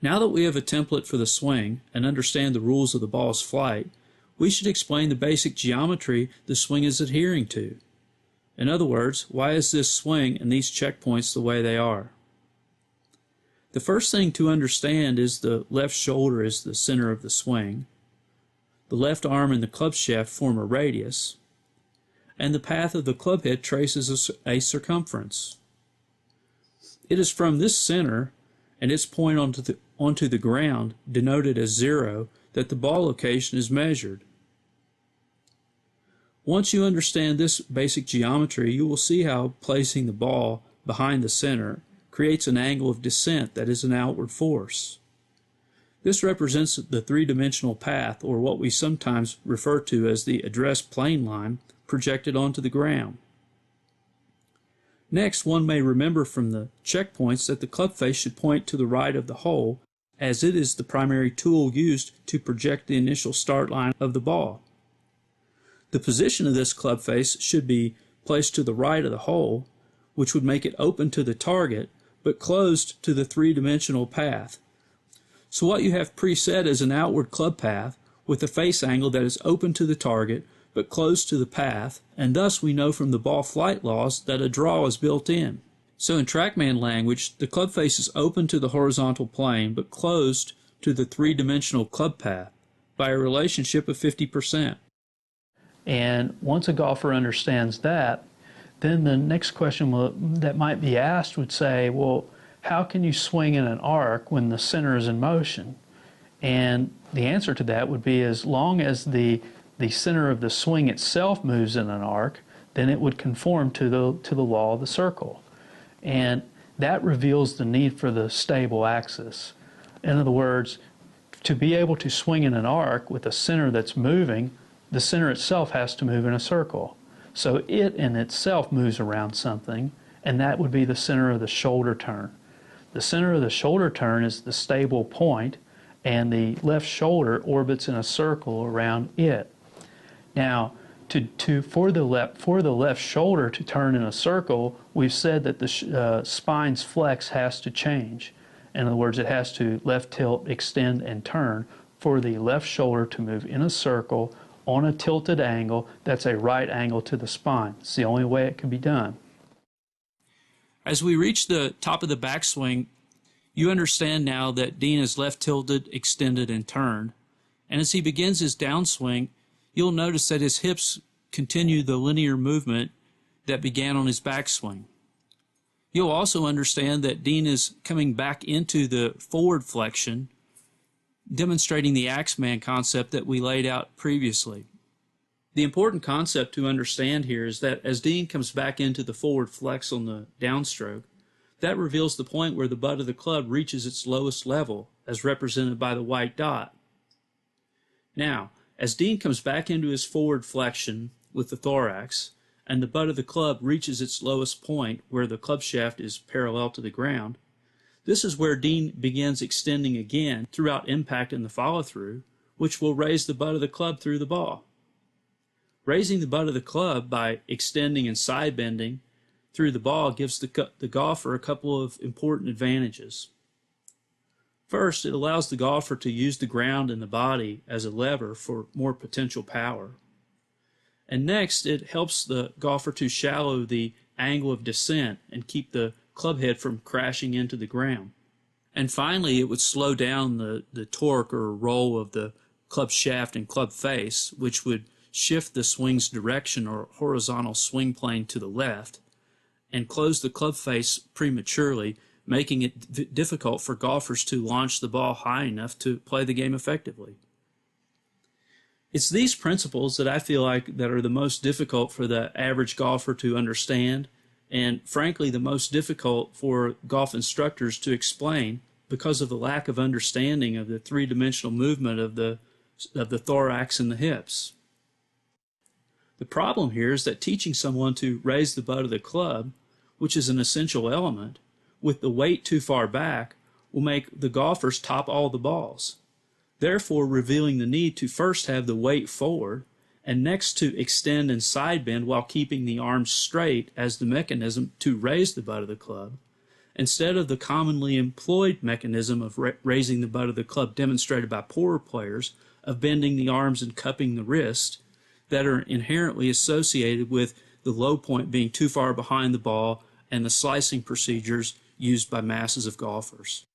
Now that we have a template for the swing and understand the rules of the ball's flight, we should explain the basic geometry the swing is adhering to. In other words, why is this swing and these checkpoints the way they are? The first thing to understand is the left shoulder is the center of the swing. The left arm and the club shaft form a radius, and the path of the club head traces a circumference. It is from this center and its point onto the ground, denoted as 0, that the ball location is measured. Once you understand this basic geometry, you will see how placing the ball behind the center creates an angle of descent that is an outward force. This represents the three-dimensional path, or what we sometimes refer to as the address plane line, projected onto the ground. Next, one may remember from the checkpoints that the club face should point to the right of the hole, as it is the primary tool used to project the initial start line of the ball. The position of this club face should be placed to the right of the hole, which would make it open to the target, but closed to the three-dimensional path. So what you have preset is an outward club path with a face angle that is open to the target, but closed to the path, and thus we know from the ball flight laws that a draw is built in. So in Trackman language, the club face is open to the horizontal plane, but closed to the three-dimensional club path by a relationship of 50%. And once a golfer understands that, then the next question that might be asked would say, well, how can you swing in an arc when the center is in motion? And the answer to that would be, as long as the center of the swing itself moves in an arc, then it would conform to the law of the circle. And that reveals the need for the stable axis. In other words, to be able to swing in an arc with a center that's moving, the center itself has to move in a circle. So it in itself moves around something, and that would be the center of the shoulder turn. The center of the shoulder turn is the stable point, and the left shoulder orbits in a circle around it. Now, for the left shoulder to turn in a circle, we've said that the spine's flex has to change. In other words, it has to left tilt, extend, and turn for the left shoulder to move in a circle on a tilted angle that's a right angle to the spine. It's the only way it can be done. As we reach the top of the backswing, you understand now that Dean is left tilted, extended, and turned. And as he begins his downswing, you'll notice that his hips continue the linear movement that began on his backswing. You'll also understand that Dean is coming back into the forward flexion, demonstrating the Axeman concept that we laid out previously. The important concept to understand here is that as Dean comes back into the forward flex on the downstroke, that reveals the point where the butt of the club reaches its lowest level, as represented by the white dot. Now, as Dean comes back into his forward flexion with the thorax, and the butt of the club reaches its lowest point where the club shaft is parallel to the ground, this is where Dean begins extending again throughout impact and the follow-through, which will raise the butt of the club through the ball. Raising the butt of the club by extending and side bending through the ball gives the golfer a couple of important advantages. First, it allows the golfer to use the ground and the body as a lever for more potential power. And next, it helps the golfer to shallow the angle of descent and keep the club head from crashing into the ground. And finally, it would slow down the torque or roll of the club shaft and club face, which would shift the swing's direction or horizontal swing plane to the left and close the club face prematurely, making it difficult for golfers to launch the ball high enough to play the game effectively. It's these principles that I feel like that are the most difficult for the average golfer to understand, and frankly the most difficult for golf instructors to explain because of the lack of understanding of the three-dimensional movement of the thorax and the hips. The problem here is that teaching someone to raise the butt of the club, which is an essential element, with the weight too far back will make the golfers top all the balls, therefore revealing the need to first have the weight forward and next to extend and side bend while keeping the arms straight as the mechanism to raise the butt of the club, instead of the commonly employed mechanism of raising the butt of the club demonstrated by poorer players, of bending the arms and cupping the wrist, that are inherently associated with the low point being too far behind the ball and the slicing procedures used by masses of golfers.